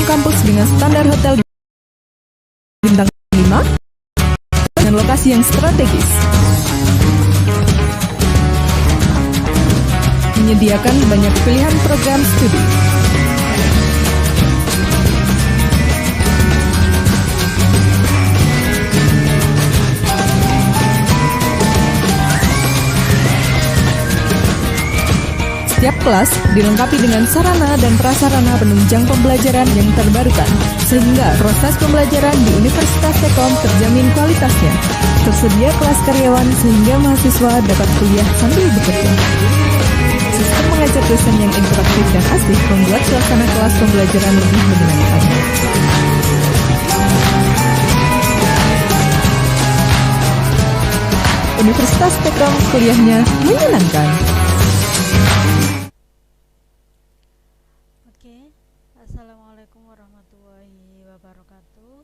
kampus dengan standar hotel bintang 5 dengan lokasi yang strategis. Menyediakan banyak pilihan program studi. Setiap kelas dilengkapi dengan sarana dan prasarana penunjang pembelajaran yang terbarukan, sehingga proses pembelajaran di Universitas Tekom terjamin kualitasnya. Tersedia kelas karyawan sehingga mahasiswa dapat kuliah sambil bekerja. Sistem mengajar dosen yang interaktif dan asik membuat suasana kelas pembelajaran lebih menyenangkan. Universitas Tekom, kuliahnya menyenangkan. Assalamualaikum warahmatullahi wabarakatuh.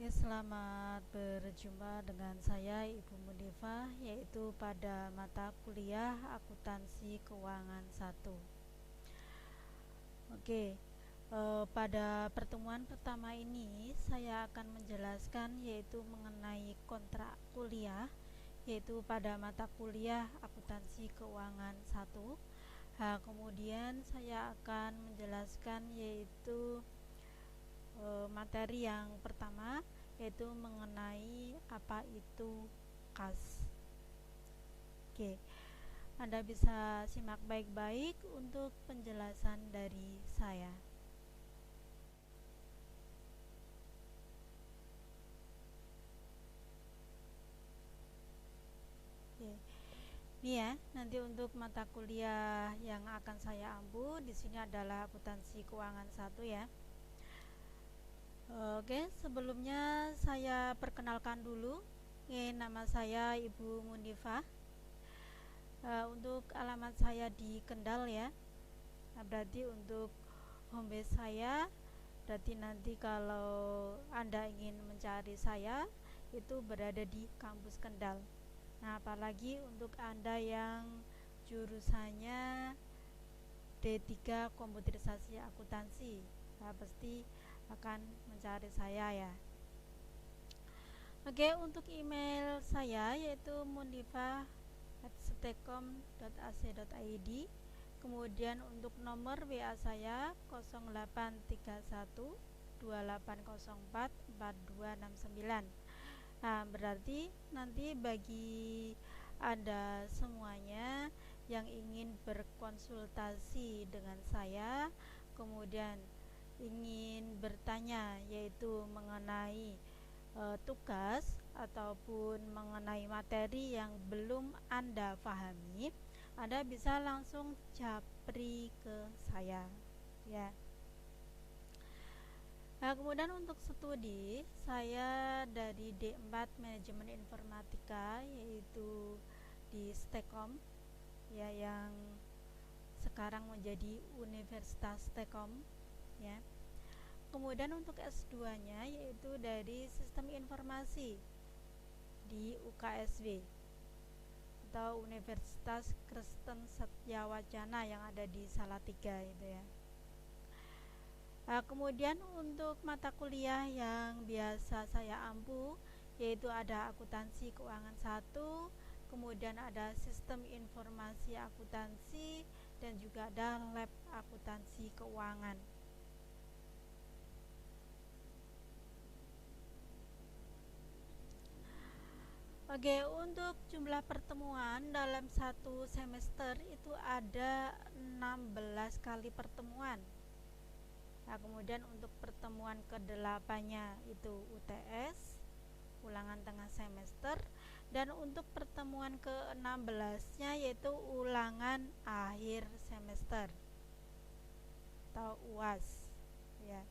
Ya, selamat berjumpa dengan saya Ibu Munifah, yaitu pada mata kuliah Akuntansi Keuangan 1. Pada pertemuan pertama ini saya akan menjelaskan yaitu mengenai kontrak kuliah, yaitu pada mata kuliah Akuntansi Keuangan 1. Kemudian saya akan menjelaskan yaitu materi yang pertama, yaitu mengenai apa itu kas. Anda bisa simak baik-baik untuk penjelasan dari saya. Ini ya, nanti untuk mata kuliah yang akan saya ampu di sini adalah Akuntansi Keuangan 1 ya. Sebelumnya saya perkenalkan dulu. Nama saya Ibu Munifah. Untuk alamat saya di Kendal ya. Berarti untuk home base saya, berarti nanti kalau Anda ingin mencari saya itu berada di kampus Kendal. Nah, apalagi untuk Anda yang jurusannya D3 Komputerisasi Akuntansi, pasti akan mencari saya ya. Untuk email saya yaitu munifah@stekom.ac.id. Kemudian untuk nomor WA saya 0831 2804 4269. Berarti nanti bagi Anda semuanya yang ingin berkonsultasi dengan saya, kemudian ingin bertanya yaitu mengenai tugas ataupun mengenai materi yang belum Anda pahami, Anda bisa langsung japri ke saya ya. Kemudian untuk studi, saya dari D4 Manajemen Informatika, yaitu di Stekom ya, yang sekarang menjadi Universitas Stekom ya. Kemudian untuk S2-nya yaitu dari Sistem Informasi di UKSW atau Universitas Kristen Satyawacana yang ada di Salatiga itu ya. Kemudian untuk mata kuliah yang biasa saya ampu yaitu ada Akuntansi Keuangan 1, kemudian ada Sistem Informasi Akuntansi, dan juga ada Lab Akuntansi Keuangan. Untuk jumlah pertemuan dalam satu semester itu ada 16 kali pertemuan. Kemudian untuk pertemuan ke-8-nya itu UTS, ulangan tengah semester, dan untuk pertemuan ke-16-nya yaitu ulangan akhir semester atau UAS ya.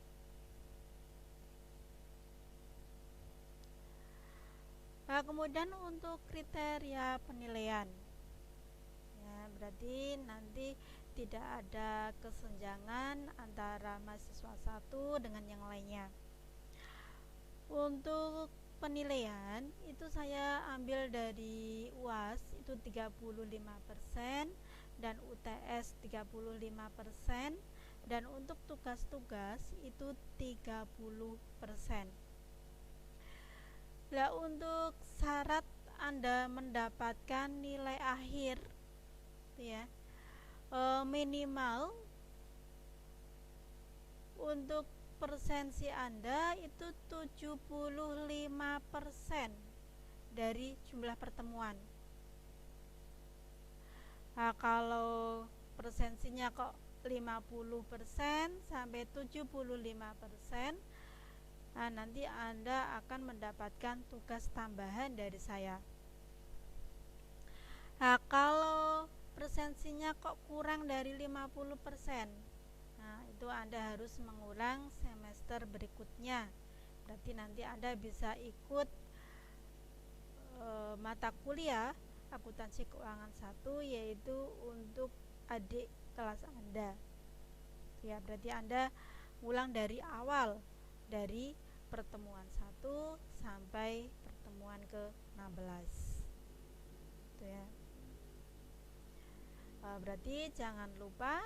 Kemudian untuk kriteria penilaian ya, berarti nanti tidak ada kesenjangan antara mahasiswa satu dengan yang lainnya. Untuk penilaian itu saya ambil dari UAS itu 35% dan UTS 35%, dan untuk tugas-tugas itu 30%. Nah, untuk syarat Anda mendapatkan nilai akhir ya, minimal untuk persensi Anda itu 75% dari jumlah pertemuan. Nah, kalau persensinya kok 50% sampai 75%, nah nanti Anda akan mendapatkan tugas tambahan dari saya. Nah, kalau persensinya kok kurang dari 50%, nah itu Anda harus mengulang semester berikutnya. Berarti nanti Anda bisa ikut mata kuliah akuntansi keuangan 1, yaitu untuk adik kelas Anda. Ya, berarti Anda ulang dari awal, dari pertemuan 1 sampai pertemuan ke-16. Itu ya. Berarti jangan lupa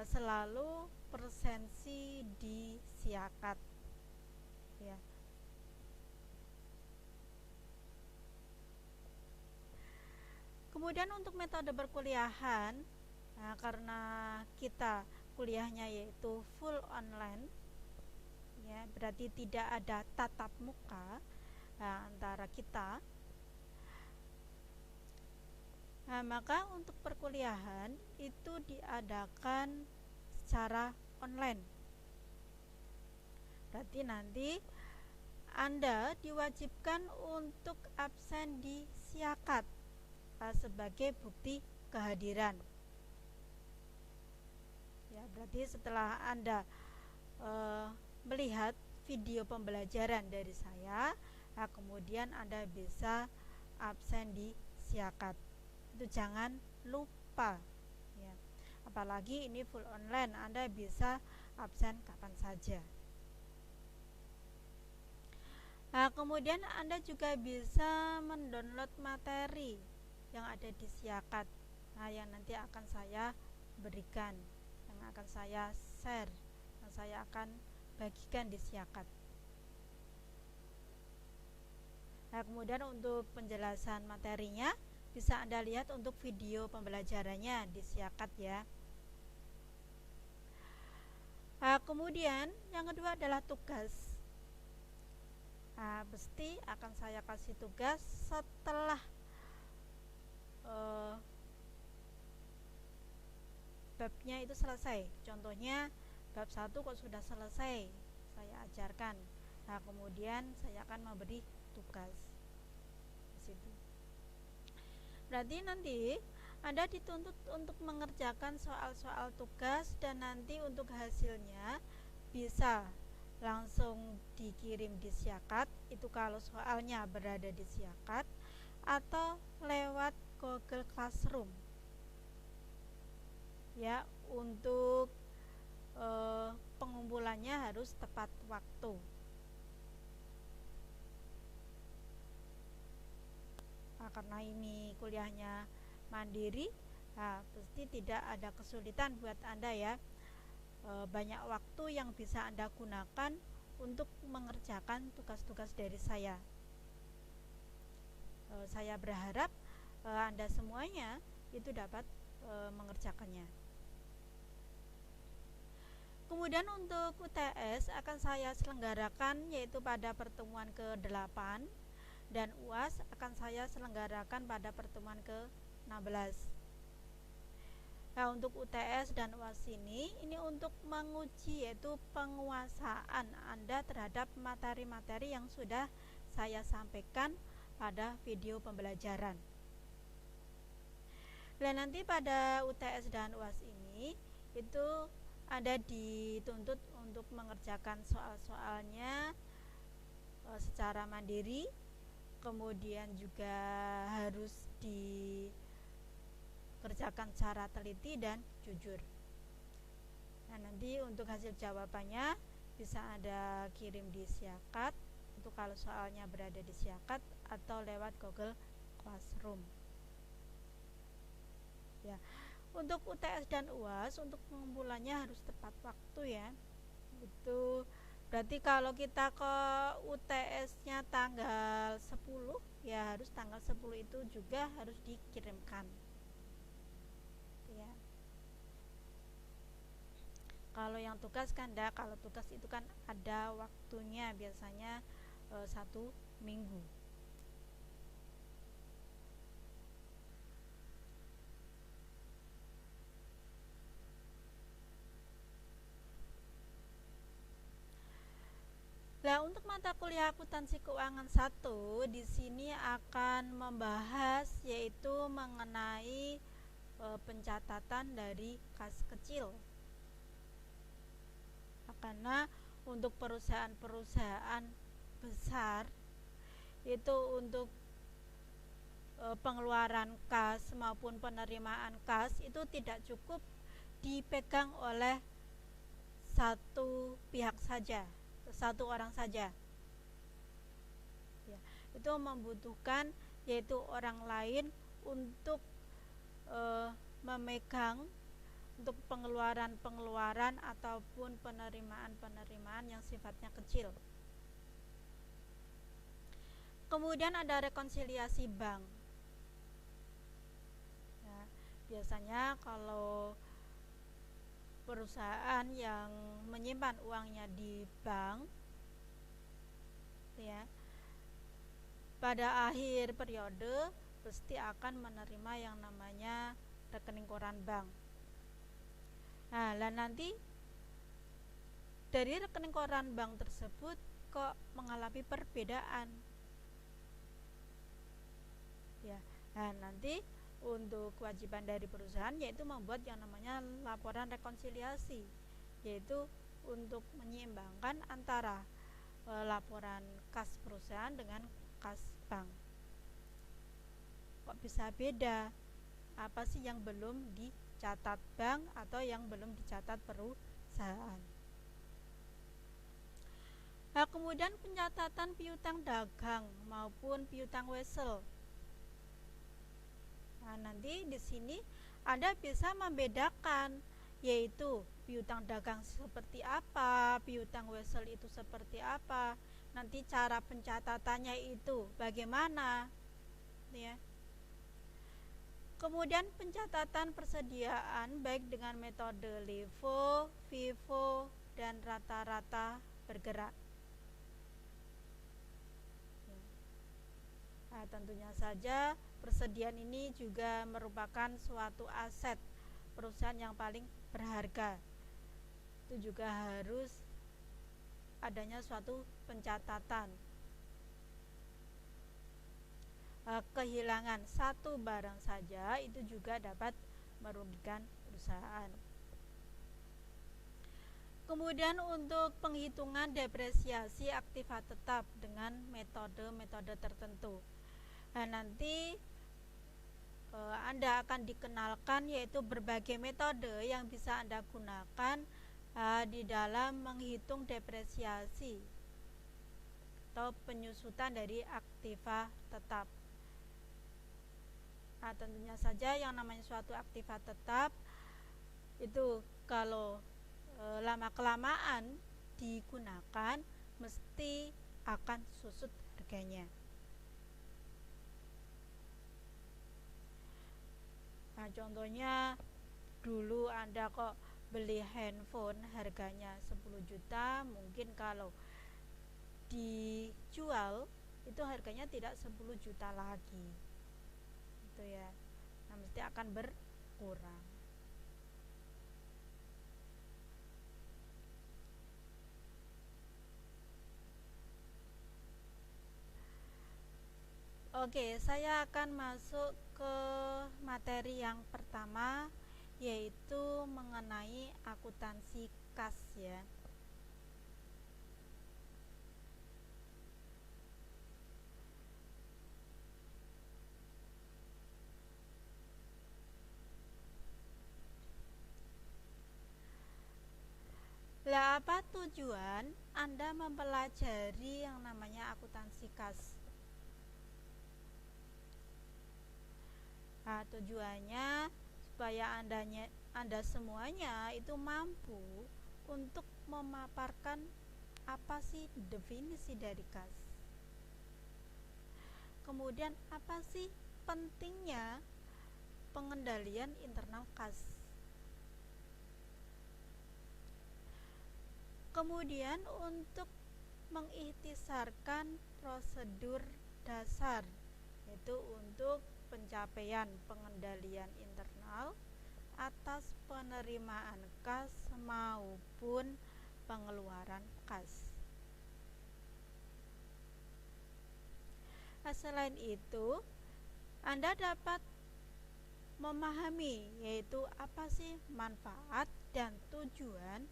selalu persensi disiakat ya. Kemudian untuk metode perkuliahan, nah, karena kita kuliahnya yaitu full online ya, berarti tidak ada tatap muka antara kita. Nah, maka untuk perkuliahan itu diadakan secara online. Berarti nanti Anda diwajibkan untuk absen di siakat sebagai bukti kehadiran. Ya, berarti setelah Anda melihat video pembelajaran dari saya, kemudian Anda bisa absen di siakat. Itu jangan lupa ya. Apalagi ini full online, Anda bisa absen kapan saja. Nah, kemudian Anda juga bisa mendownload materi yang ada di siakat, nah, yang nanti akan saya berikan, yang akan saya share, yang saya akan bagikan di siakat. Nah, kemudian untuk penjelasan materinya bisa Anda lihat untuk video pembelajarannya di siakat ya. Nah, kemudian yang kedua adalah tugas. Nah, pasti akan saya kasih tugas setelah babnya itu selesai. Contohnya bab 1 kok sudah selesai, saya ajarkan. Nah, kemudian saya akan memberi tugas di situ. Berarti nanti Anda dituntut untuk mengerjakan soal-soal tugas, dan nanti untuk hasilnya bisa langsung dikirim di siakat, itu kalau soalnya berada di siakat, atau lewat Google Classroom ya. Untuk pengumpulannya harus tepat waktu. Nah, karena ini kuliahnya mandiri, nah, pasti tidak ada kesulitan buat Anda ya. Banyak waktu yang bisa Anda gunakan untuk mengerjakan tugas-tugas dari saya. Saya berharap Anda semuanya itu dapat mengerjakannya. Kemudian untuk UTS akan saya selenggarakan yaitu pada pertemuan ke-8, dan UAS akan saya selenggarakan pada pertemuan ke-16. Nah, untuk UTS dan UAS ini untuk menguji yaitu penguasaan Anda terhadap materi-materi yang sudah saya sampaikan pada video pembelajaran. Dan nanti pada UTS dan UAS ini itu Anda dituntut untuk mengerjakan soal-soalnya secara mandiri, kemudian juga harus dikerjakan secara teliti dan jujur. Nah, nanti untuk hasil jawabannya bisa Anda kirim di siakat, itu kalau soalnya berada di siakat, atau lewat Google Classroom ya. Untuk UTS dan UAS untuk pengumpulannya harus tepat waktu ya. Itu berarti kalau kita ke UTS-nya tanggal 10 ya harus tanggal 10 itu juga harus dikirimkan ya. Kalau yang tugas kan enggak, kalau tugas itu kan ada waktunya, biasanya 1 minggu. Nah, untuk mata kuliah akuntansi keuangan 1 di sini akan membahas yaitu mengenai pencatatan dari kas kecil. Karena untuk perusahaan-perusahaan besar itu untuk pengeluaran kas maupun penerimaan kas itu tidak cukup dipegang oleh satu pihak saja, satu orang saja ya, itu membutuhkan yaitu orang lain untuk memegang untuk pengeluaran ataupun penerimaan yang sifatnya kecil. Kemudian ada rekonsiliasi bank ya, biasanya kalau perusahaan yang menyimpan uangnya di bank ya, pada akhir periode pasti akan menerima yang namanya rekening koran bank. Nah, nanti dari rekening koran bank tersebut kok mengalami perbedaan ya. Nah, nanti untuk kewajiban dari perusahaan yaitu membuat yang namanya laporan rekonsiliasi, yaitu untuk menyeimbangkan antara laporan kas perusahaan dengan kas bank. Kok bisa beda? Apa sih yang belum dicatat bank atau yang belum dicatat perusahaan? Nah, kemudian pencatatan piutang dagang maupun piutang wesel. Nah, nanti di sini Anda bisa membedakan yaitu piutang dagang seperti apa, piutang wesel itu seperti apa, nanti cara pencatatannya itu bagaimana ya. Kemudian pencatatan persediaan baik dengan metode LIFO, FIFO, dan rata-rata bergerak. Nah, tentunya saja persediaan ini juga merupakan suatu aset perusahaan yang paling berharga. Itu juga harus adanya suatu pencatatan. Kehilangan satu barang saja itu juga dapat merugikan perusahaan. Kemudian untuk penghitungan depresiasi aktiva tetap dengan metode-metode tertentu. Nah, nanti Anda akan dikenalkan yaitu berbagai metode yang bisa Anda gunakan di dalam menghitung depresiasi atau penyusutan dari aktiva tetap. Nah, tentunya saja yang namanya suatu aktiva tetap itu kalau lama-kelamaan digunakan mesti akan susut harganya. Nah, contohnya dulu Anda kok beli handphone harganya 10 juta, mungkin kalau dijual itu harganya tidak 10 juta lagi. Itu ya. Nah, mesti akan berkurang. Oke, saya akan masuk ke materi yang pertama yaitu mengenai akuntansi kas ya. Lah, apa tujuan Anda mempelajari yang namanya akuntansi kas? Nah, tujuannya supaya Anda semuanya itu mampu untuk memaparkan apa sih definisi dari kas. Kemudian apa sih pentingnya pengendalian internal kas. Kemudian untuk mengikhtisarkan prosedur dasar, yaitu untuk pencapaian pengendalian internal atas penerimaan kas maupun pengeluaran kas. Nah, selain itu, Anda dapat memahami yaitu apa sih manfaat dan tujuan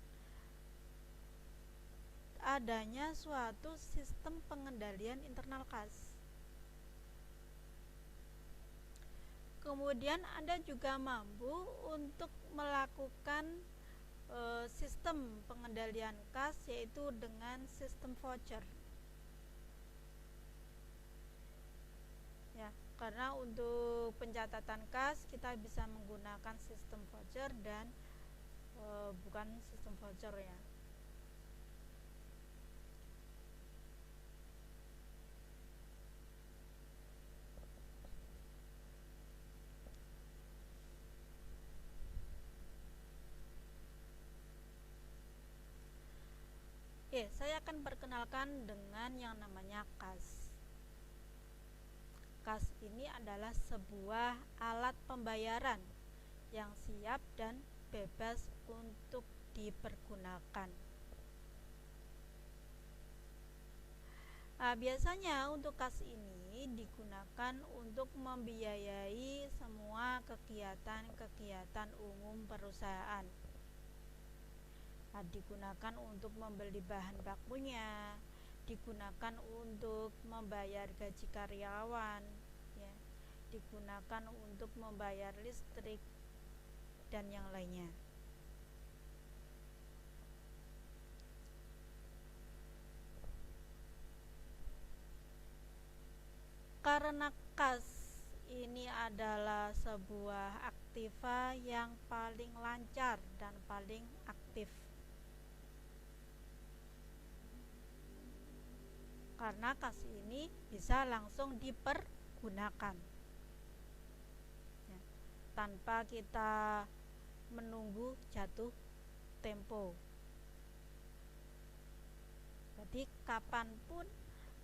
adanya suatu sistem pengendalian internal kas. Kemudian Anda juga mampu untuk melakukan sistem pengendalian kas, yaitu dengan sistem voucher. Ya, karena untuk pencatatan kas kita bisa menggunakan sistem voucher dan bukan sistem voucher ya. Oke, saya akan perkenalkan dengan yang namanya kas. Kas ini adalah sebuah alat pembayaran yang siap dan bebas untuk dipergunakan. Nah, biasanya untuk kas ini digunakan untuk membiayai semua kegiatan-kegiatan umum perusahaan. Nah, digunakan untuk membeli bahan bakunya, digunakan untuk membayar gaji karyawan, ya, digunakan untuk membayar listrik dan yang lainnya. Karena kas ini adalah sebuah aktiva yang paling lancar dan paling aktif, karena kas ini bisa langsung dipergunakan ya, tanpa kita menunggu jatuh tempo. Jadi kapanpun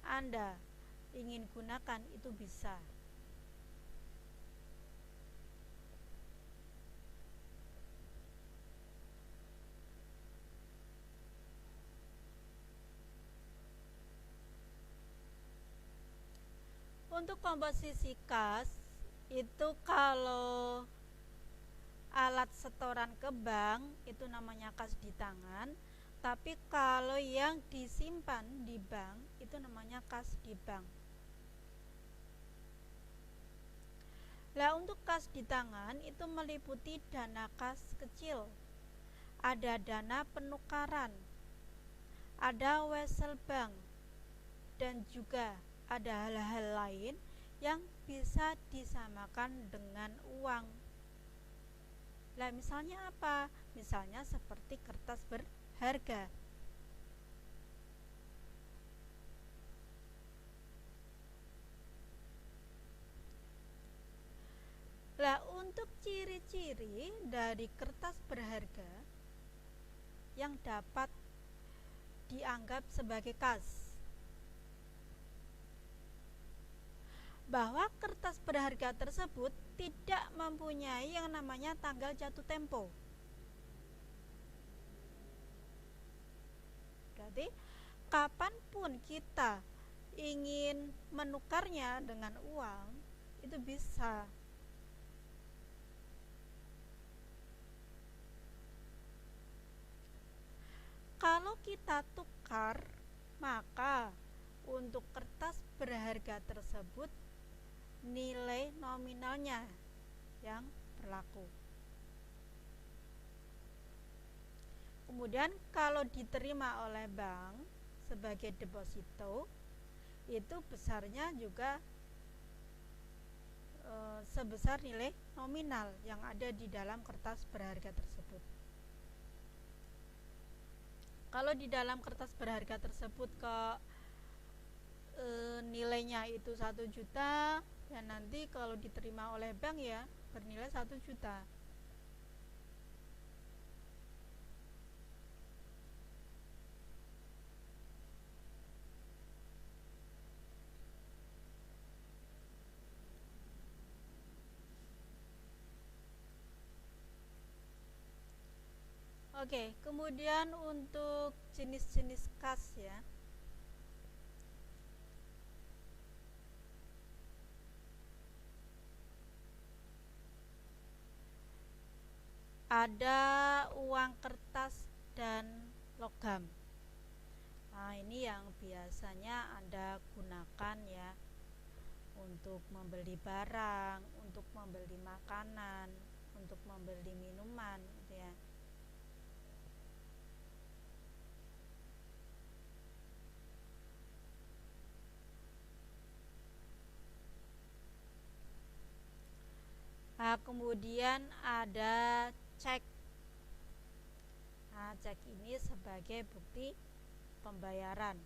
Anda ingin gunakan itu bisa. Untuk komposisi kas itu, kalau alat setoran ke bank itu namanya kas di tangan, tapi kalau yang disimpan di bank itu namanya kas di bank. Nah, untuk kas di tangan itu meliputi dana kas kecil, ada dana penukaran, ada wesel bank, dan juga ada hal-hal lain yang bisa disamakan dengan uang. Nah, misalnya apa? Misalnya seperti kertas berharga. Nah, untuk ciri-ciri dari kertas berharga yang dapat dianggap sebagai kas, bahwa kertas berharga tersebut tidak mempunyai yang namanya tanggal jatuh tempo. Berarti kapanpun kita ingin menukarnya dengan uang itu bisa. Kalau kita tukar, maka untuk kertas berharga tersebut nilai nominalnya yang berlaku. Kemudian kalau diterima oleh bank sebagai deposito, itu besarnya juga sebesar nilai nominal yang ada di dalam kertas berharga tersebut. Kalau di dalam kertas berharga tersebut nilainya itu 1 juta, dan nanti kalau diterima oleh bank ya bernilai 1 juta. Oke, kemudian untuk jenis-jenis kas ya. Ada uang kertas dan logam. Nah, ini yang biasanya Anda gunakan ya untuk membeli barang, untuk membeli makanan, untuk membeli minuman gitu ya. Nah, kemudian ada cek. Nah, cek ini sebagai bukti pembayaran.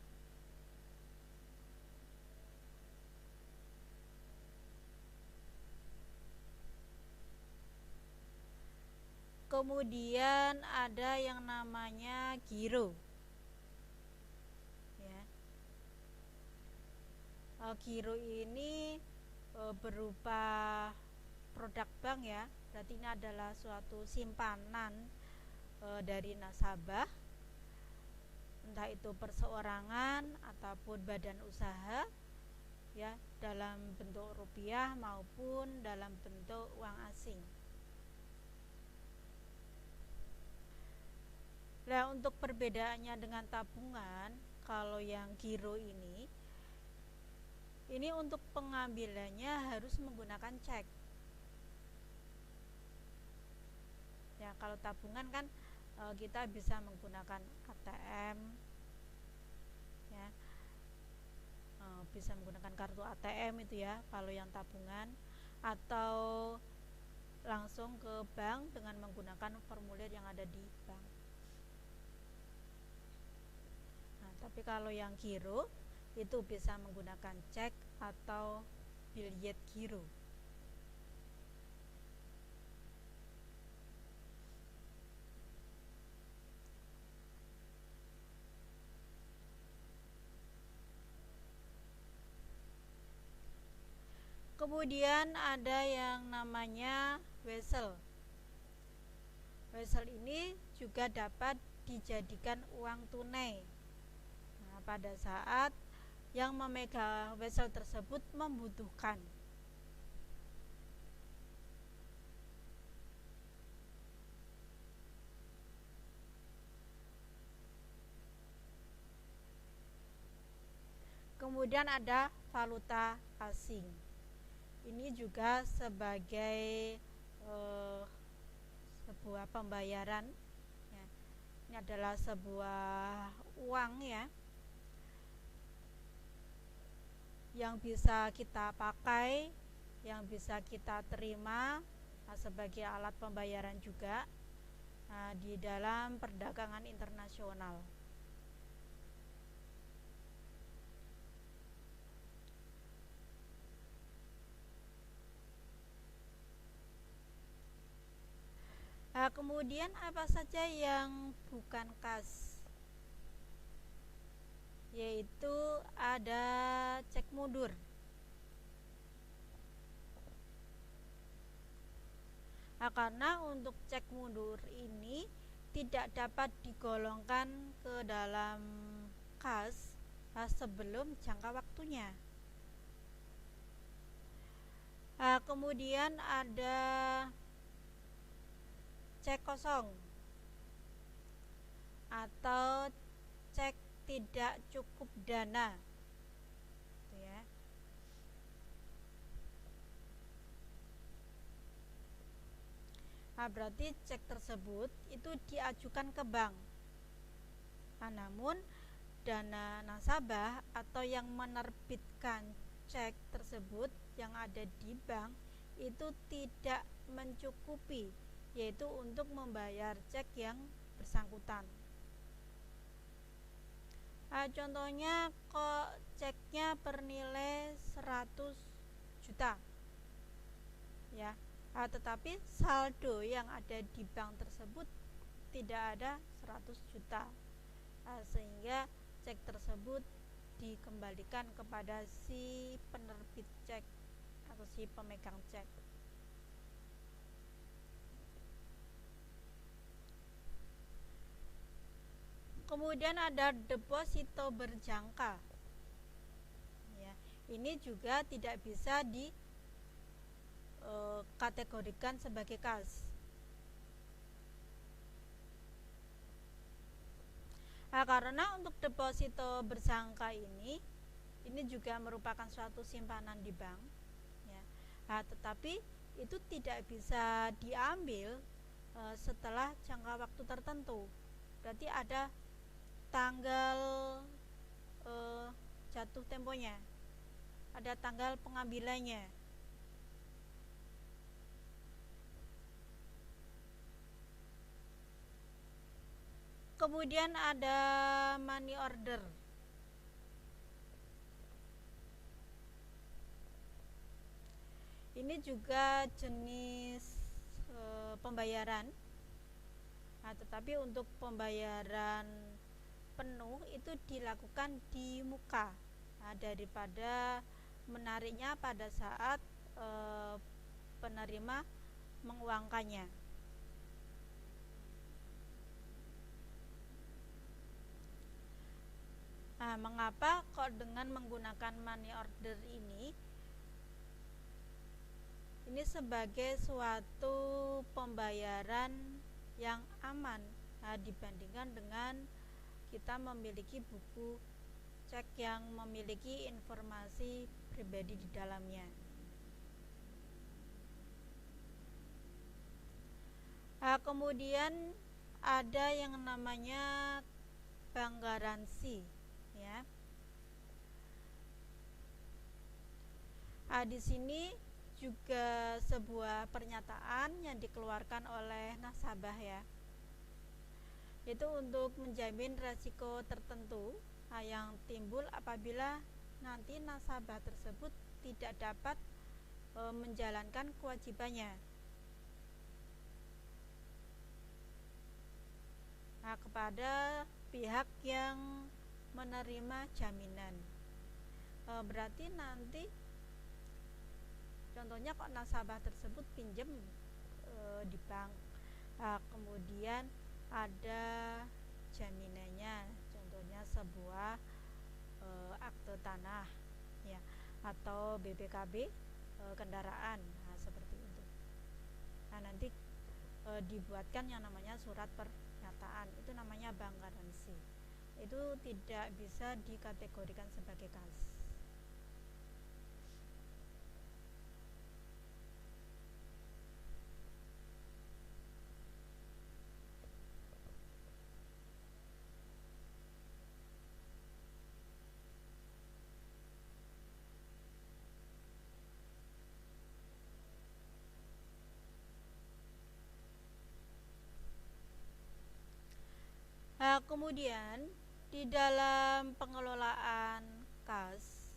Kemudian ada yang namanya giro. Ya. Giro ini berupa produk bank ya, berarti ini adalah suatu simpanan dari nasabah, entah itu perseorangan ataupun badan usaha ya, dalam bentuk rupiah maupun dalam bentuk uang asing. Nah, untuk perbedaannya dengan tabungan, kalau yang giro ini untuk pengambilannya harus menggunakan cek. Ya, kalau tabungan kan kita bisa menggunakan ATM ya, bisa menggunakan kartu ATM itu ya kalau yang tabungan, atau langsung ke bank dengan menggunakan formulir yang ada di bank. Nah, tapi kalau yang giro itu bisa menggunakan cek atau biljet giro. Kemudian ada yang namanya wesel. Wesel ini juga dapat dijadikan uang tunai. Nah, pada saat yang memegang wesel tersebut membutuhkan. Kemudian ada valuta asing. Ini juga sebagai sebuah pembayaran ya. Ini adalah sebuah uang ya yang bisa kita pakai, yang bisa kita terima sebagai alat pembayaran juga di dalam perdagangan internasional. Kemudian apa saja yang bukan kas? Yaitu ada cek mundur. Karena untuk cek mundur ini tidak dapat digolongkan ke dalam kas sebelum jangka waktunya. Kemudian ada cek kosong atau cek tidak cukup dana gitu ya. Berarti cek tersebut itu diajukan ke bank, namun dana nasabah atau yang menerbitkan cek tersebut yang ada di bank itu tidak mencukupi, yaitu untuk membayar cek yang bersangkutan. Contohnya kok ceknya bernilai 100 juta ya, tetapi saldo yang ada di bank tersebut tidak ada 100 juta, sehingga cek tersebut dikembalikan kepada si penerbit cek atau si pemegang cek. Kemudian ada deposito berjangka ya, ini juga tidak bisa dikategorikan sebagai kas. Karena untuk deposito berjangka ini juga merupakan suatu simpanan di bank ya. Tetapi itu tidak bisa diambil setelah jangka waktu tertentu. Berarti ada tanggal jatuh temponya, ada tanggal pengambilannya. Kemudian ada money order. Ini juga jenis pembayaran, tetapi untuk pembayaran penuh itu dilakukan di muka, daripada menariknya pada saat penerima menguangkannya. Mengapa kok dengan menggunakan money order ini sebagai suatu pembayaran yang aman dibandingkan dengan kita memiliki buku cek yang memiliki informasi pribadi di dalamnya. Kemudian ada yang namanya bank garansi ya. Di sini juga sebuah pernyataan yang dikeluarkan oleh nasabah ya, itu untuk menjamin resiko tertentu yang timbul apabila nanti nasabah tersebut tidak dapat menjalankan kewajibannya kepada pihak yang menerima jaminan. Berarti nanti contohnya kok nasabah tersebut pinjam di bank, kemudian ada jaminannya, contohnya sebuah akte tanah ya, atau BPKB kendaraan, seperti itu. Nanti dibuatkan yang namanya surat pernyataan, itu namanya bank garansi. Itu tidak bisa dikategorikan sebagai kas. Kemudian di dalam pengelolaan kas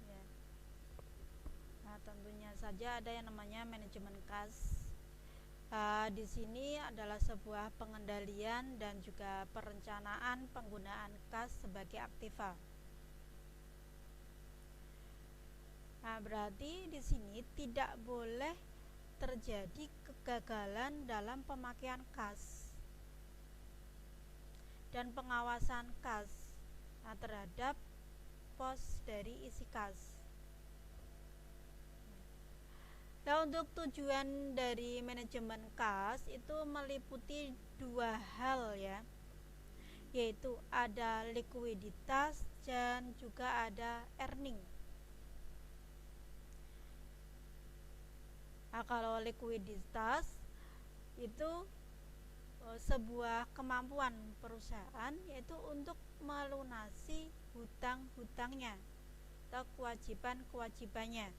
ya, tentunya saja ada yang namanya manajemen kas. Di sini adalah sebuah pengendalian dan juga perencanaan penggunaan kas sebagai aktiva. Berarti di sini tidak boleh terjadi kegagalan dalam pemakaian kas dan pengawasan kas terhadap pos dari isi kas. Nah, untuk tujuan dari manajemen kas itu meliputi dua hal ya, yaitu ada likuiditas dan juga ada earning. Kalau likuiditas itu sebuah kemampuan perusahaan yaitu untuk melunasi hutang-hutangnya atau kewajiban-kewajibannya.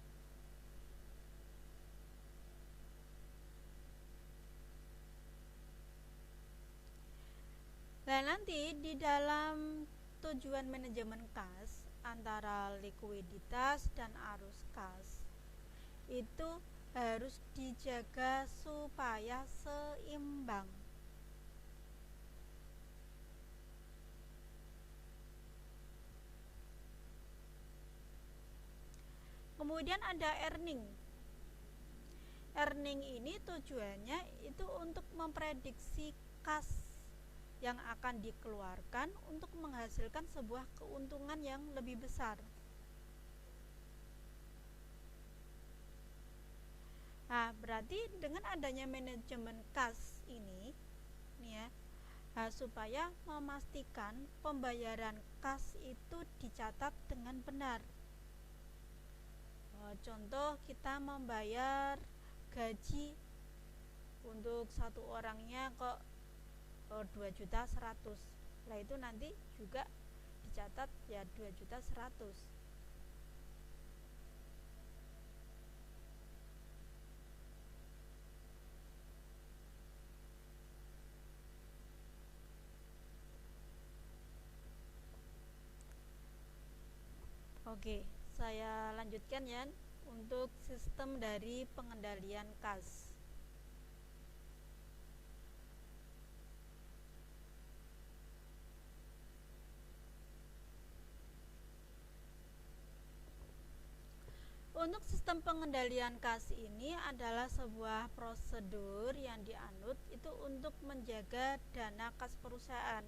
Nah, nanti di dalam tujuan manajemen kas antara likuiditas dan arus kas itu harus dijaga supaya seimbang. Kemudian ada earning. Earning ini tujuannya itu untuk memprediksi kas yang akan dikeluarkan untuk menghasilkan sebuah keuntungan yang lebih besar. Nah, berarti dengan adanya manajemen kas ini, nih ya, supaya memastikan pembayaran kas itu dicatat dengan benar. Contoh, kita membayar gaji untuk satu orangnya kok 2.100.000. Nah, itu nanti juga dicatat ya 2.100.000. Oke, saya lanjutkan ya untuk sistem dari pengendalian kas. Untuk sistem pengendalian kas ini adalah sebuah prosedur yang dianut itu untuk menjaga dana kas perusahaan.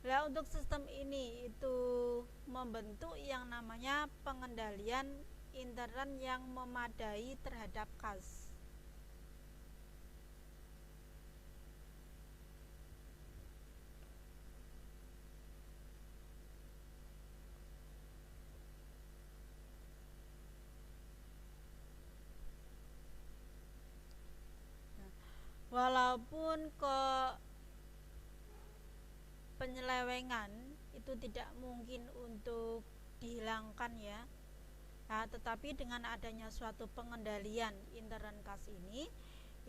Nah, untuk sistem ini itu membentuk yang namanya pengendalian intern yang memadai terhadap kas. Walaupun penyelewengan itu tidak mungkin untuk dihilangkan ya, nah, tetapi dengan adanya suatu pengendalian intern kas ini,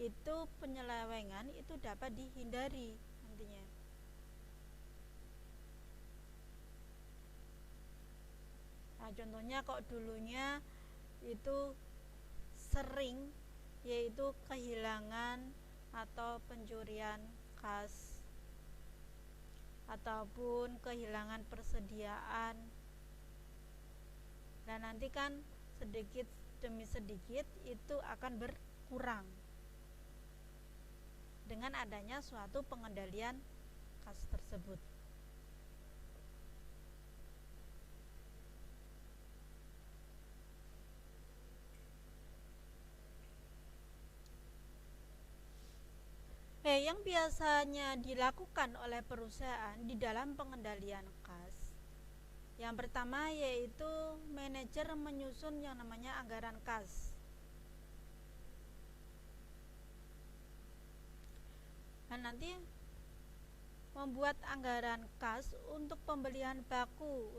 itu penyelewengan itu dapat dihindari nantinya. Nah, contohnya kok dulunya itu sering yaitu kehilangan atau pencurian kas ataupun kehilangan persediaan. Dan nanti kan sedikit demi sedikit itu akan berkurang dengan adanya suatu pengendalian kas tersebut. Yang biasanya dilakukan oleh perusahaan di dalam pengendalian kas, yang pertama yaitu manajer menyusun yang namanya anggaran kas. Dan nanti membuat anggaran kas untuk pembelian baku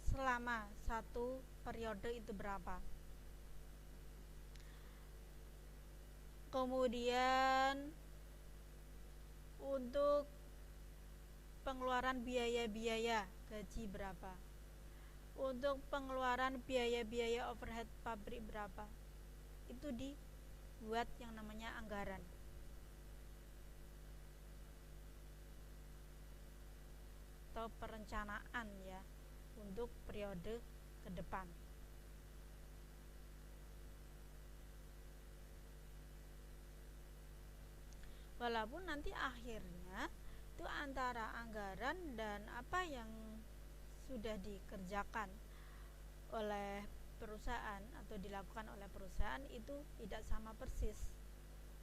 selama satu periode itu berapa. Kemudian untuk pengeluaran biaya-biaya gaji berapa, untuk pengeluaran biaya-biaya overhead pabrik berapa, itu dibuat yang namanya anggaran. Atau perencanaan ya untuk periode ke depan. Walaupun nanti akhirnya itu antara anggaran dan apa yang sudah dikerjakan oleh perusahaan atau dilakukan oleh perusahaan itu tidak sama persis.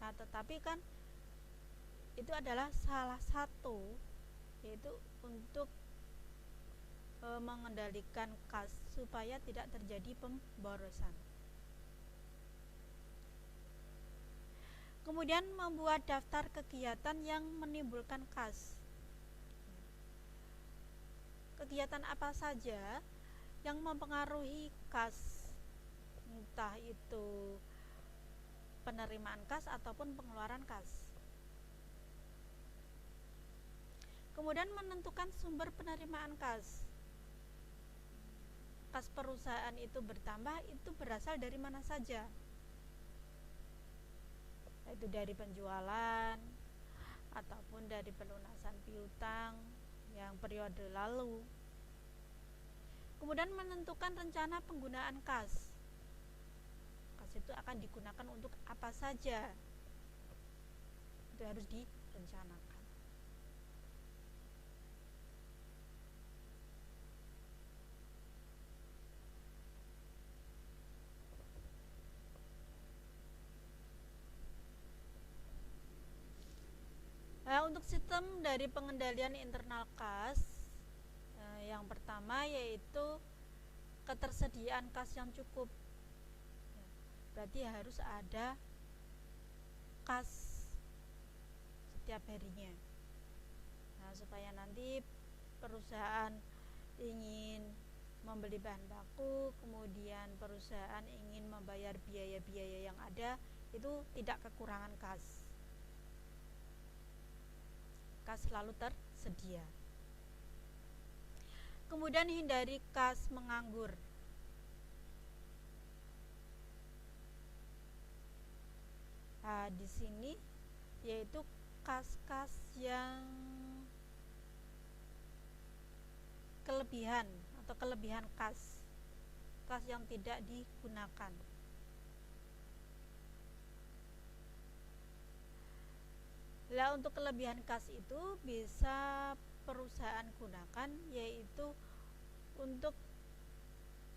Nah, tetapi kan itu adalah salah satu yaitu untuk mengendalikan kas supaya tidak terjadi pemborosan. Kemudian membuat daftar kegiatan yang menimbulkan kas. Kegiatan apa saja yang mempengaruhi kas, entah itu penerimaan kas ataupun pengeluaran kas. Kemudian menentukan sumber penerimaan kas. Kas perusahaan itu bertambah, itu berasal dari mana saja? Yaitu dari penjualan ataupun dari pelunasan piutang yang periode lalu. Kemudian menentukan rencana penggunaan kas. Kas itu akan digunakan untuk apa saja? Itu harus direncanakan. Untuk sistem dari pengendalian internal kas, yang pertama yaitu ketersediaan kas yang cukup. Berarti harus ada kas setiap harinya. Nah, supaya nanti perusahaan ingin membeli bahan baku, kemudian perusahaan ingin membayar biaya-biaya yang ada, itu tidak kekurangan kas. Kas selalu tersedia. Kemudian hindari kas menganggur. Nah, di sini yaitu kas-kas yang kelebihan atau kelebihan kas yang tidak digunakan. Lah, untuk kelebihan kas itu bisa perusahaan gunakan, yaitu untuk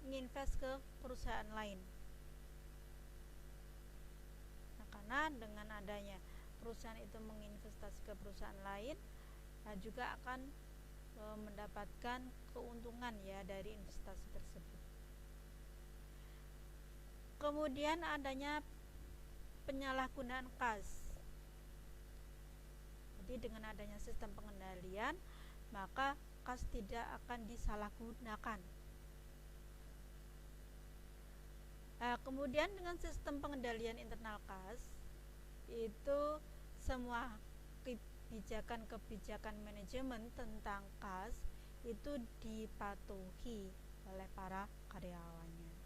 menginvest ke perusahaan lain. Nah, karena dengan adanya perusahaan itu menginvestasi ke perusahaan lain, juga akan mendapatkan keuntungan ya dari investasi tersebut. Kemudian adanya penyalahgunaan kas. Jadi dengan adanya sistem pengendalian, maka kas tidak akan disalahgunakan. Kemudian dengan sistem pengendalian internal kas, itu semua kebijakan manajemen tentang kas itu dipatuhi oleh para karyawannya.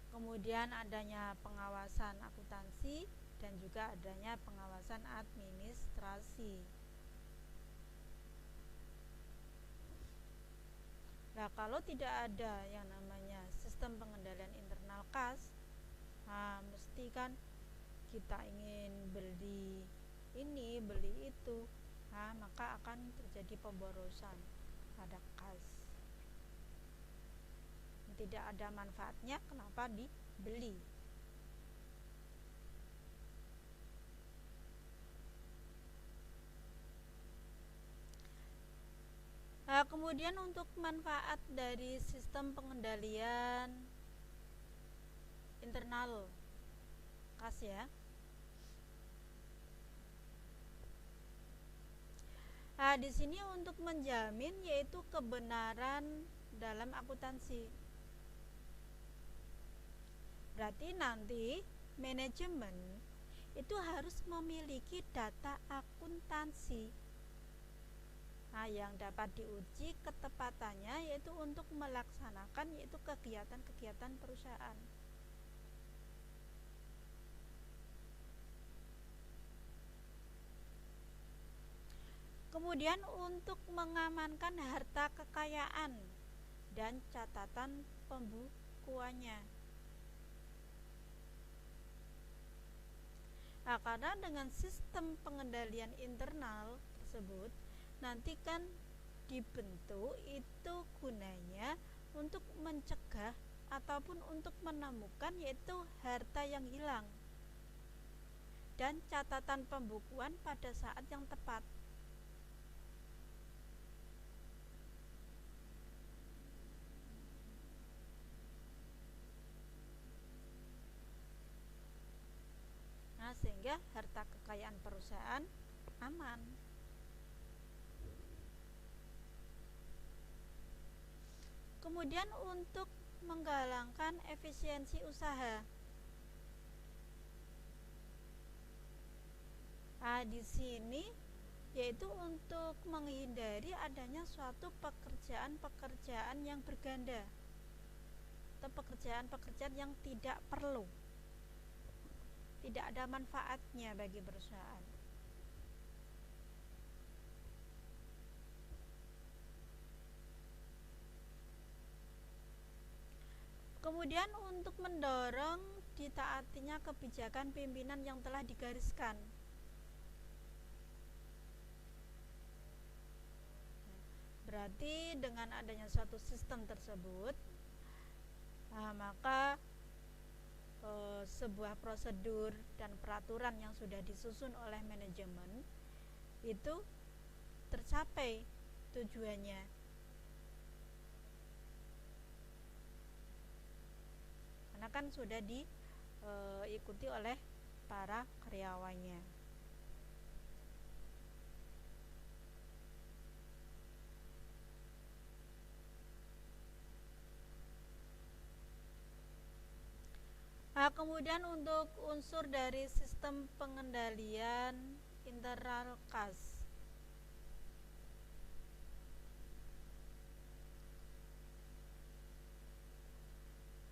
Kemudian adanya pengawasan akuntansi dan juga adanya pengawasan administrasi. Nah, kalau tidak ada yang namanya sistem pengendalian internal kas, mesti kan kita ingin beli ini, beli itu, maka akan terjadi pemborosan pada kas. Tidak ada manfaatnya, kenapa dibeli? Kemudian untuk manfaat dari sistem pengendalian internal kas ya. Di sini untuk menjamin yaitu kebenaran dalam akuntansi. Berarti nanti manajemen itu harus memiliki data akuntansi. Yang dapat diuji ketepatannya yaitu untuk melaksanakan yaitu kegiatan-kegiatan perusahaan. Kemudian untuk mengamankan harta kekayaan dan catatan pembukuannya. Karena dengan sistem pengendalian internal tersebut nanti kan dibentuk itu gunanya untuk mencegah ataupun untuk menemukan yaitu harta yang hilang dan catatan pembukuan pada saat yang tepat. Sehingga harta kekayaan perusahaan aman. Kemudian untuk menggalangkan efisiensi usaha. di sini yaitu untuk menghindari adanya suatu pekerjaan-pekerjaan yang berganda atau pekerjaan-pekerjaan yang tidak perlu, tidak ada manfaatnya bagi perusahaan. Kemudian untuk mendorong ditaatinya kebijakan pimpinan yang telah digariskan. Berarti dengan adanya suatu sistem tersebut, maka sebuah prosedur dan peraturan yang sudah disusun oleh manajemen itu tercapai tujuannya. Karena kan sudah diikuti oleh para karyawannya. Kemudian untuk unsur dari sistem pengendalian internal kas,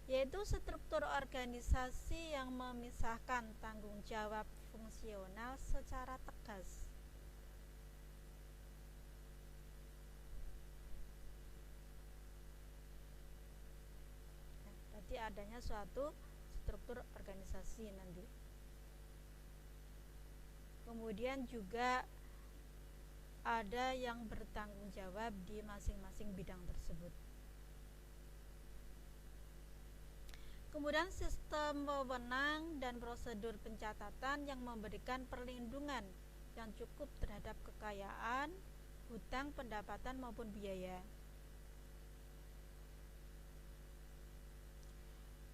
yaitu struktur organisasi yang memisahkan tanggung jawab fungsional secara tegas. Berarti adanya suatu struktur organisasi nanti. Kemudian juga ada yang bertanggung jawab di masing-masing bidang tersebut. Kemudian sistem wewenang dan prosedur pencatatan yang memberikan perlindungan yang cukup terhadap kekayaan, hutang, pendapatan maupun biaya.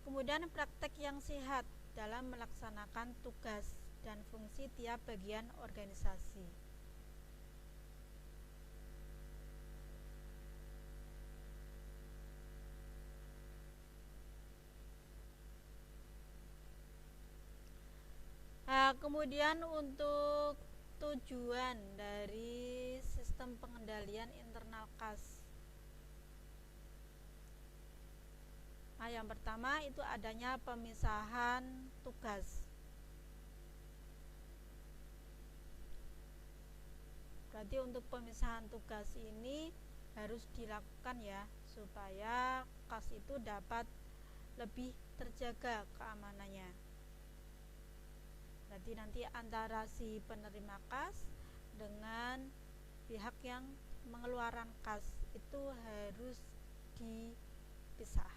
Kemudian praktek yang sehat dalam melaksanakan tugas dan fungsi tiap bagian organisasi. Kemudian untuk tujuan dari sistem pengendalian internal kas, yang pertama itu adanya pemisahan tugas. Berarti untuk pemisahan tugas ini harus dilakukan ya, supaya kas itu dapat lebih terjaga keamanannya. Berarti nanti antara si penerima kas dengan pihak yang mengeluarkan kas itu harus dipisah.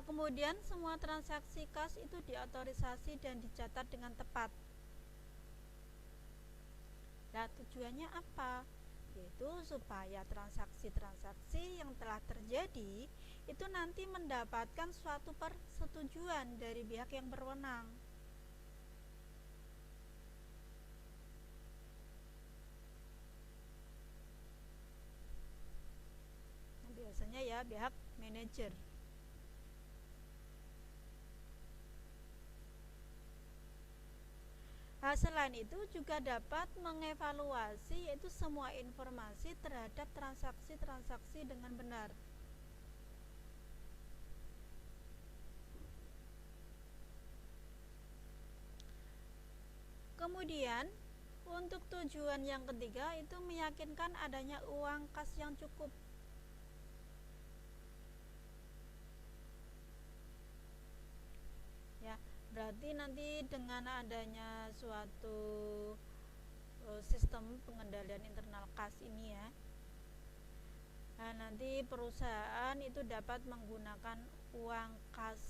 Kemudian semua transaksi kas itu diotorisasi dan dicatat dengan tepat. Tujuannya apa? Yaitu supaya transaksi-transaksi yang telah terjadi itu nanti mendapatkan suatu persetujuan dari pihak yang berwenang. Biasanya ya pihak manajer. Selain itu juga dapat mengevaluasi yaitu semua informasi terhadap transaksi-transaksi dengan benar. Kemudian untuk tujuan yang ketiga itu meyakinkan adanya uang kas yang cukup. Ya, berarti nanti dengan adanya suatu sistem pengendalian internal kas ini ya, nanti perusahaan itu dapat menggunakan uang kas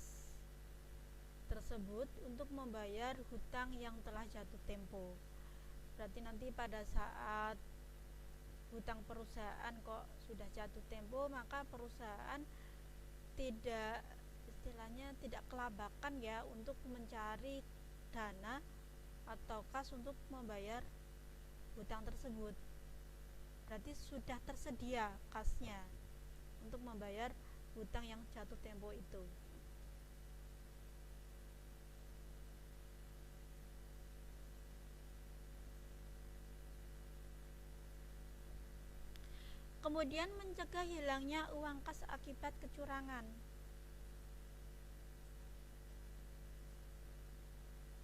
tersebut untuk membayar hutang yang telah jatuh tempo. Berarti nanti pada saat hutang perusahaan kok sudah jatuh tempo, maka perusahaan tidak, istilahnya tidak kelabakan ya untuk mencari dana atau kas untuk membayar hutang tersebut. Berarti sudah tersedia kasnya untuk membayar hutang yang jatuh tempo itu. Kemudian mencegah hilangnya uang kas akibat kecurangan.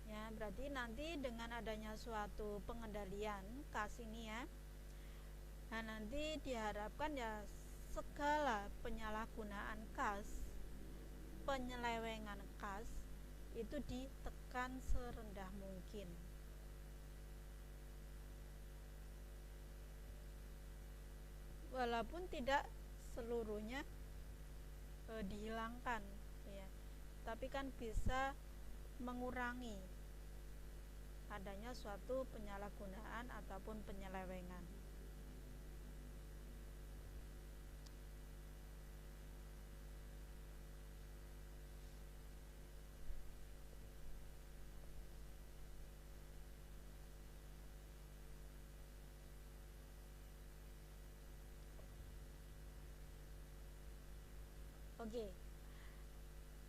Ya, berarti nanti dengan adanya suatu pengendalian kas ini ya, nah nanti diharapkan ya segala penyalahgunaan kas, penyelewengan kas itu ditekan serendah mungkin. Walaupun tidak seluruhnya dihilangkan ya, tapi kan bisa mengurangi adanya suatu penyalahgunaan ataupun penyelewengan. Oke.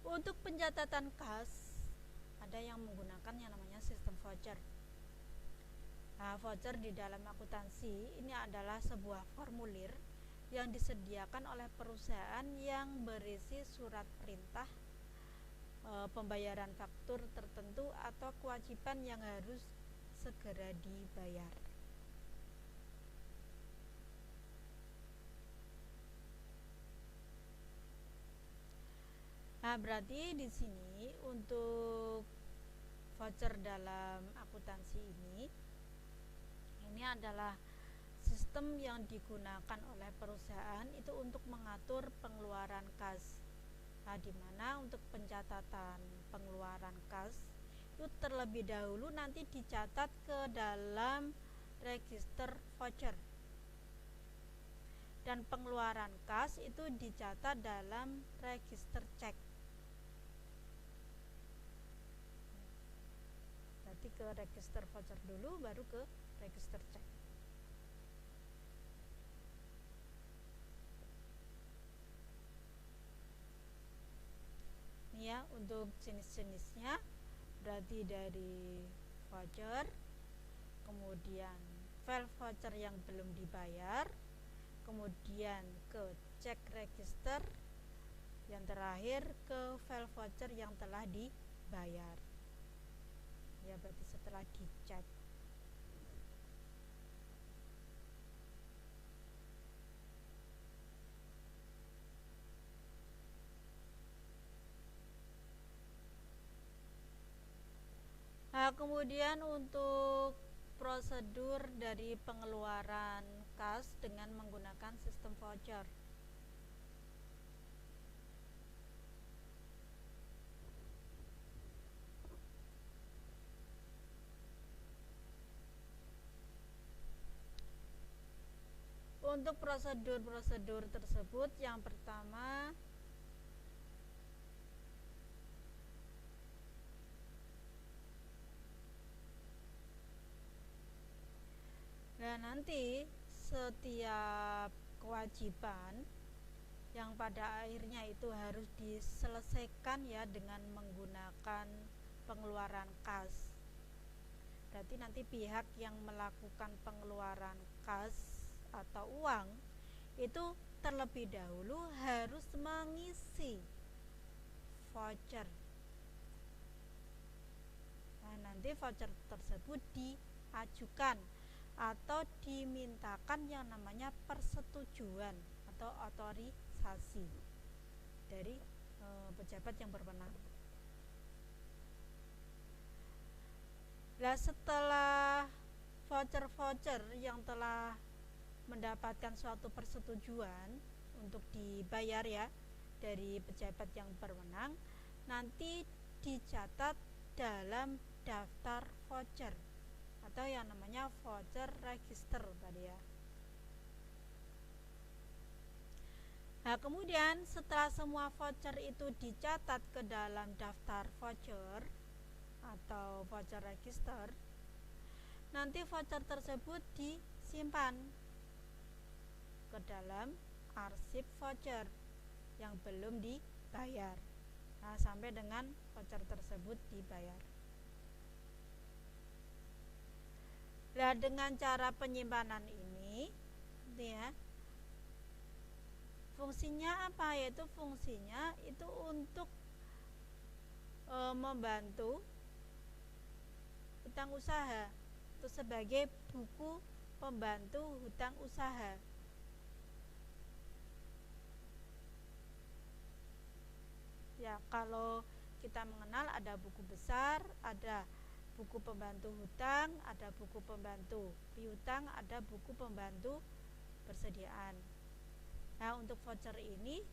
Untuk pencatatan kas ada yang menggunakan yang namanya sistem voucher. Nah, voucher di dalam akuntansi ini adalah sebuah formulir yang disediakan oleh perusahaan yang berisi surat perintah, pembayaran faktur tertentu atau kewajiban yang harus segera dibayar. Nah, berarti di sini untuk voucher dalam akuntansi ini adalah sistem yang digunakan oleh perusahaan itu untuk mengatur pengeluaran kas. Nah, di mana untuk pencatatan pengeluaran kas itu terlebih dahulu nanti dicatat ke dalam register voucher. Dan pengeluaran kas itu dicatat dalam register cek. Berarti ke register voucher dulu baru ke register cek. Ini ya untuk jenis-jenisnya, berarti dari voucher, kemudian file voucher yang belum dibayar, kemudian ke cek register, yang terakhir ke file voucher yang telah dibayar. Ya, berarti setelah dicek. Nah, kemudian untuk prosedur dari pengeluaran kas dengan menggunakan sistem voucher. Untuk prosedur-prosedur tersebut, yang pertama dan nanti setiap kewajiban yang pada akhirnya itu harus diselesaikan ya dengan menggunakan pengeluaran kas. Berarti nanti pihak yang melakukan pengeluaran kas atau uang itu terlebih dahulu harus mengisi voucher. Nah, nanti voucher tersebut diajukan atau dimintakan yang namanya persetujuan atau otorisasi dari pejabat yang berwenang. Nah, setelah voucher-voucher yang telah mendapatkan suatu persetujuan untuk dibayar ya dari pejabat yang berwenang, nanti dicatat dalam daftar voucher atau yang namanya voucher register tadi ya. Nah, kemudian setelah semua voucher itu dicatat ke dalam daftar voucher atau voucher register, nanti voucher tersebut disimpan ke dalam arsip voucher yang belum dibayar. Nah, sampai dengan voucher tersebut dibayar. Nah, dengan cara penyimpanan ini ya, Fungsinya apa? Yaitu fungsinya itu untuk membantu hutang usaha, itu sebagai buku pembantu hutang usaha. Ya, kalau kita mengenal ada buku besar, ada buku pembantu hutang, ada buku pembantu piutang, ada buku pembantu persediaan. Nah, untuk voucher ini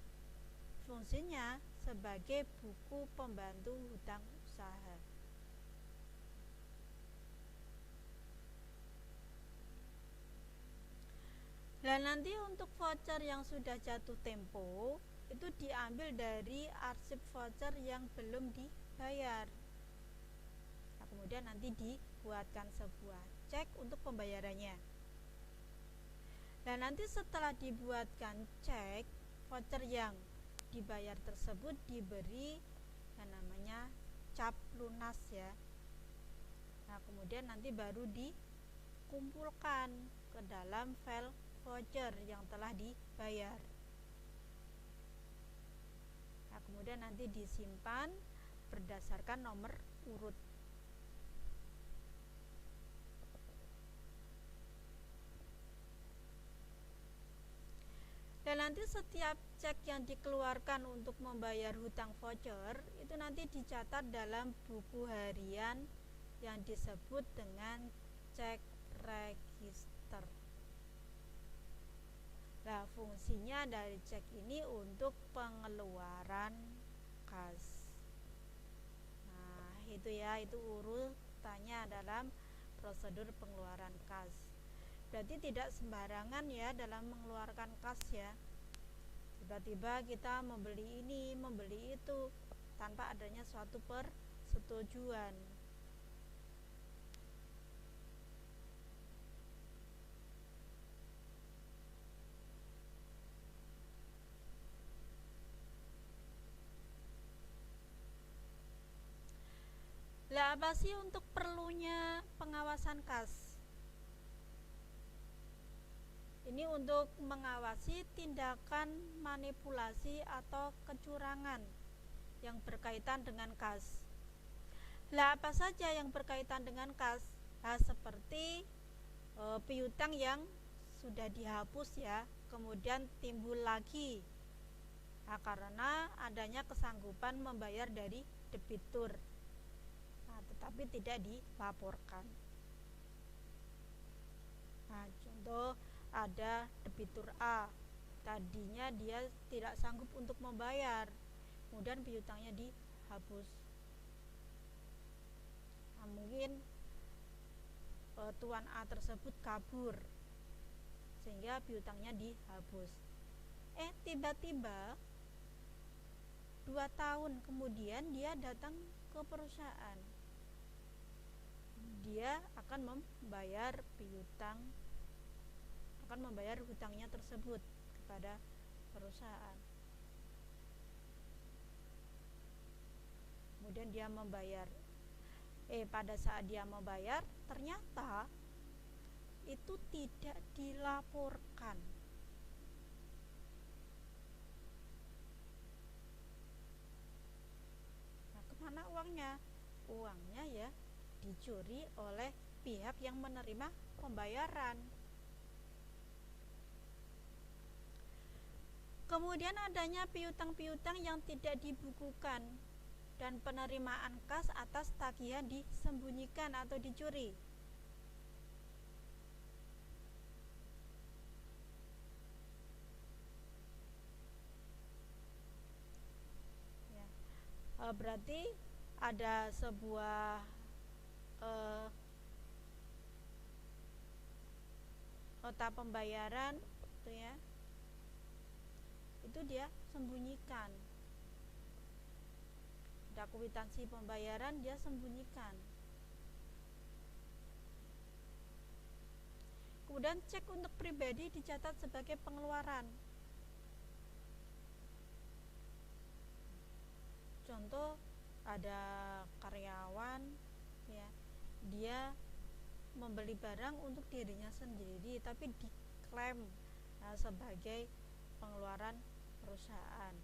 fungsinya sebagai buku pembantu hutang usaha. Dan nanti untuk voucher yang sudah jatuh tempo itu diambil dari arsip voucher yang belum dibayar. Nah, kemudian nanti dibuatkan sebuah cek untuk pembayarannya. Dan nanti setelah dibuatkan cek, voucher yang dibayar tersebut diberi yang namanya cap lunas ya. Nah, kemudian nanti baru dikumpulkan ke dalam file voucher yang telah dibayar. Nah, kemudian nanti disimpan berdasarkan nomor urut. Dan nanti setiap cek yang dikeluarkan untuk membayar hutang voucher itu nanti dicatat dalam buku harian yang disebut dengan cek register. Nah, fungsinya dari cek ini untuk pengeluaran kas. Nah, itu ya, itu urutannya dalam prosedur pengeluaran kas. Berarti tidak sembarangan ya dalam mengeluarkan kas ya. Tiba-tiba kita membeli ini, membeli itu tanpa adanya suatu persetujuan. Lah, apa sih untuk perlunya pengawasan kas? Ini untuk mengawasi tindakan manipulasi atau kecurangan yang berkaitan dengan kas. Lah, apa saja yang berkaitan dengan kas? Nah, seperti piutang yang sudah dihapus ya, kemudian timbul lagi. Nah, karena adanya kesanggupan membayar dari debitur. Nah, tetapi tidak dilaporkan. Nah, contoh ada debitur A, tadinya dia tidak sanggup untuk membayar, kemudian piutangnya dihapus. Nah, mungkin tuan A tersebut kabur sehingga piutangnya dihapus. Tiba-tiba 2 tahun kemudian dia datang ke perusahaan. Dia akan membayar piutang, akan membayar hutangnya tersebut kepada perusahaan. Kemudian dia membayar. Pada saat dia membayar ternyata itu tidak dilaporkan. Nah, kemana uangnya? Uangnya ya dicuri oleh pihak yang menerima pembayaran. Kemudian adanya piutang-piutang yang tidak dibukukan dan penerimaan kas atas tagihan disembunyikan atau dicuri. Ya. Berarti ada sebuah nota pembayaran itu ya, itu dia sembunyikan. Ada kwitansi pembayaran dia sembunyikan. Kemudian cek untuk pribadi dicatat sebagai pengeluaran. Contoh ada karyawan ya, dia membeli barang untuk dirinya sendiri tapi diklaim sebagai pengeluaran perusahaan.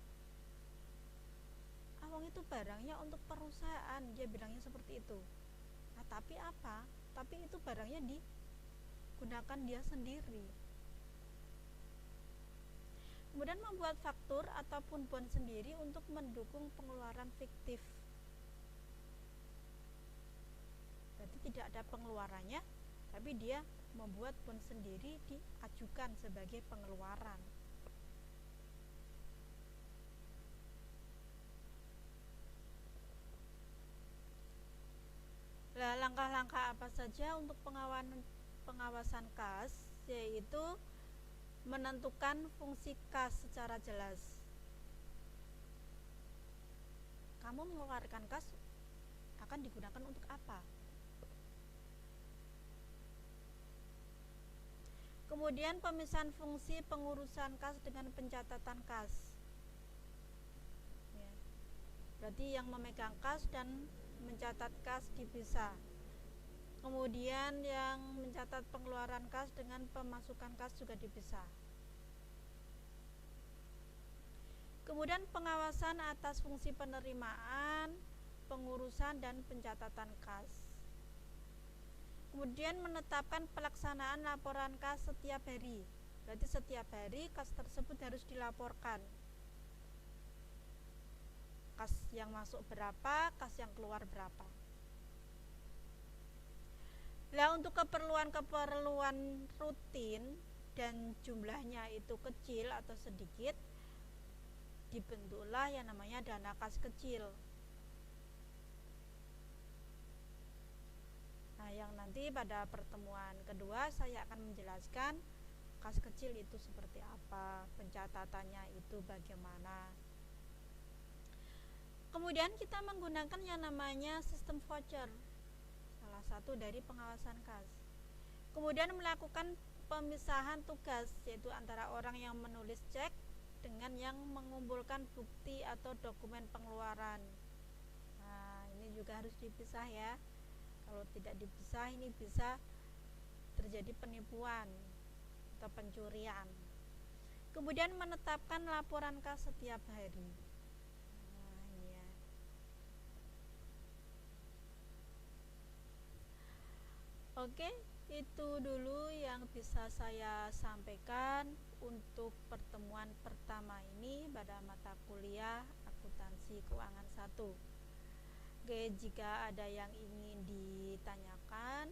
Awang itu barangnya untuk perusahaan, dia bilangnya seperti itu. Nah, tapi apa? Tapi itu barangnya digunakan dia sendiri. Kemudian membuat faktur ataupun bon sendiri untuk mendukung pengeluaran fiktif. Berarti tidak ada pengeluarannya, tapi dia membuat bon sendiri diajukan sebagai pengeluaran. Nah, langkah-langkah apa saja untuk pengawasan kas, yaitu menentukan fungsi kas secara jelas. Kamu mengeluarkan kas akan digunakan untuk apa? Kemudian pemisahan fungsi pengurusan kas dengan pencatatan kas. Ya. Berarti yang memegang kas dan mencatat kas dipisah. Kemudian yang mencatat pengeluaran kas dengan pemasukan kas juga dipisah. Kemudian pengawasan atas fungsi penerimaan, pengurusan dan pencatatan kas. Kemudian menetapkan pelaksanaan laporan kas setiap hari. Berarti setiap hari kas tersebut harus dilaporkan. Kas yang masuk berapa, kas yang keluar berapa. Nah, untuk keperluan rutin dan jumlahnya itu kecil atau sedikit, dibentuklah yang namanya dana kas kecil. Nah, yang nanti pada pertemuan kedua saya akan menjelaskan kas kecil itu seperti apa, pencatatannya itu bagaimana. Kemudian kita menggunakan yang namanya sistem voucher, salah satu dari pengawasan kas. Kemudian melakukan pemisahan tugas, yaitu antara orang yang menulis cek dengan yang mengumpulkan bukti atau dokumen pengeluaran. Nah, ini juga harus dipisah ya. Kalau tidak dipisah, ini bisa terjadi penipuan atau pencurian. Kemudian menetapkan laporan kas setiap hari. Nah, ini ya. Oke, itu dulu yang bisa saya sampaikan untuk pertemuan pertama ini pada mata kuliah akuntansi keuangan 1. Oke, jika ada yang ingin ditanyakan,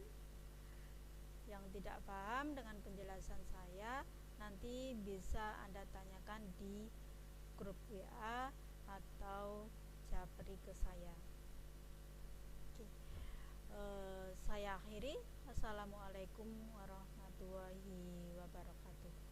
yang tidak paham dengan penjelasan saya, nanti bisa Anda tanyakan di grup WA atau japri ke saya. Oke. Saya akhiri. Assalamualaikum warahmatullahi wabarakatuh.